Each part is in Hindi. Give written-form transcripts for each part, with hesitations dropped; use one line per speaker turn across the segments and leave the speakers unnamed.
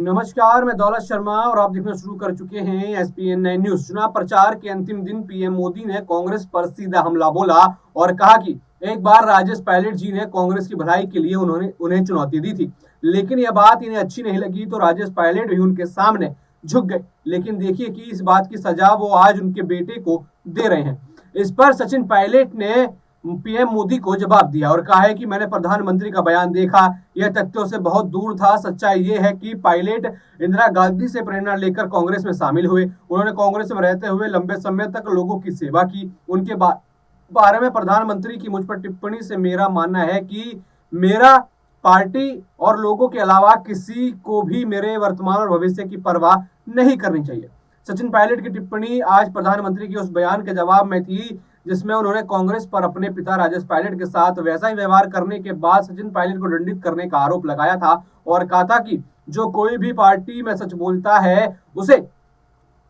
नमस्कार, मैं दौलत शर्मा और आप देखना शुरू कर चुके हैं एसपीएन 9 न्यूज। चुनाव प्रचार के अंतिम दिन पीएम मोदी ने कांग्रेस पर सीधा हमला बोला और कहा कि एक बार राजेश पायलट जी ने कांग्रेस की भलाई के लिए उन्हें चुनौती दी थी, लेकिन यह बात इन्हें अच्छी नहीं लगी तो राजेश पायलट भी उनके सामने झुक गए। लेकिन देखिए कि इस बात की सजा वो आज उनके बेटे को दे रहे हैं। इस पर सचिन पायलट ने पीएम मोदी को जवाब दिया और कहा है कि मैंने प्रधानमंत्री का बयान देखा, यह तथ्यों से बहुत दूर था। सच्चाई ये है कि पायलट इंदिरा गांधी से प्रेरणा लेकर कांग्रेस में शामिल हुए। उन्होंने कांग्रेस में रहते हुए लंबे समय तक लोगों की सेवा की। उनके बारे में प्रधानमंत्री की मुझ पर टिप्पणी से मेरा मानना है कि मेरा पार्टी और लोगों के अलावा किसी को भी मेरे वर्तमान और भविष्य की परवाह नहीं करनी चाहिए। सचिन पायलट की टिप्पणी आज प्रधानमंत्री के उस बयान के जवाब में थी जिसमें उन्होंने कांग्रेस पर अपने पिता राजेश पायलट के साथ वैसा ही व्यवहार करने के बाद सचिन पायलट को दंडित करने का आरोप लगाया था और कहा था कि जो कोई भी पार्टी में सच बोलता है उसे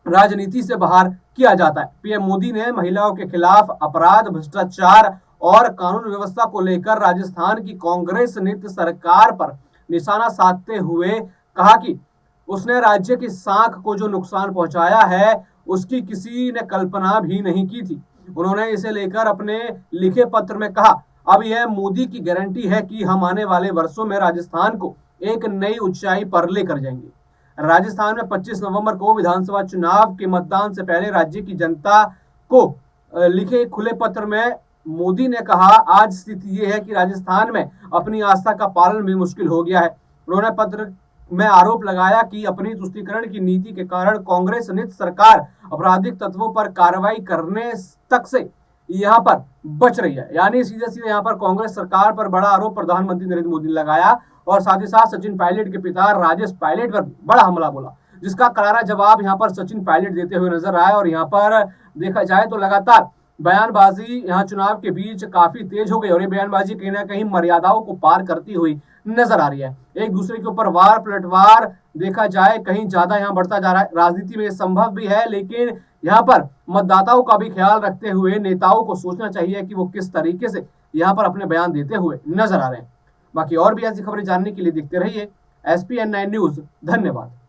राजनीति से बाहर किया जाता है। पीएम मोदी ने महिलाओं के खिलाफ अपराध, भ्रष्टाचार और कानून व्यवस्था को लेकर राजस्थान की कांग्रेस नीति सरकार पर निशाना साधते हुए कहा कि उसने राज्य की साख को जो नुकसान पहुंचाया है उसकी किसी ने कल्पना भी नहीं की थी। उन्होंने इसे लेकर अपने लिखे पत्र में कहा, अब यह मोदी की गारंटी है कि हम आने वाले वर्षों में राजस्थान को एक नई ऊंचाई पर लेकर जाएंगे। राजस्थान में 25 नवंबर को विधानसभा चुनाव के मतदान से पहले राज्य की जनता को लिखे खुले पत्र में मोदी ने कहा, आज स्थिति यह है कि राजस्थान में अपनी आस्था का पालन भी मुश्किल हो गया है। उन्होंने पत्र में आरोप लगाया कि अपनी तुष्टीकरण की नीति के कारण कांग्रेस नीति सरकार आपराधिक तत्वों पर कार्रवाई करने तक से यहां पर बच रही है। यानी सीधे सीधे यहां पर कांग्रेस सरकार पर बड़ा आरोप प्रधानमंत्री नरेंद्र मोदी ने लगाया और साथ ही साथ सचिन पायलट के पिता राजेश पायलट पर बड़ा हमला बोला, जिसका करारा जवाब यहां पर सचिन पायलट देते हुए नजर आए। और यहां पर देखा जाए तो लगातार बयानबाजी यहाँ चुनाव के बीच काफी तेज हो गई और ये बयानबाजी कहीं ना कहीं मर्यादाओं को पार करती हुई नजर आ रही है। एक दूसरे के ऊपर वार पलटवार देखा जाए कहीं ज्यादा यहाँ बढ़ता जा रहा है। राजनीति में संभव भी है, लेकिन यहाँ पर मतदाताओं का भी ख्याल रखते हुए नेताओं को सोचना चाहिए कि वो किस तरीके से यहाँ पर अपने बयान देते हुए नजर आ रहे हैं। बाकी और भी ऐसी खबरें जानने के लिए देखते रहिए एसपीएन 9 न्यूज। धन्यवाद।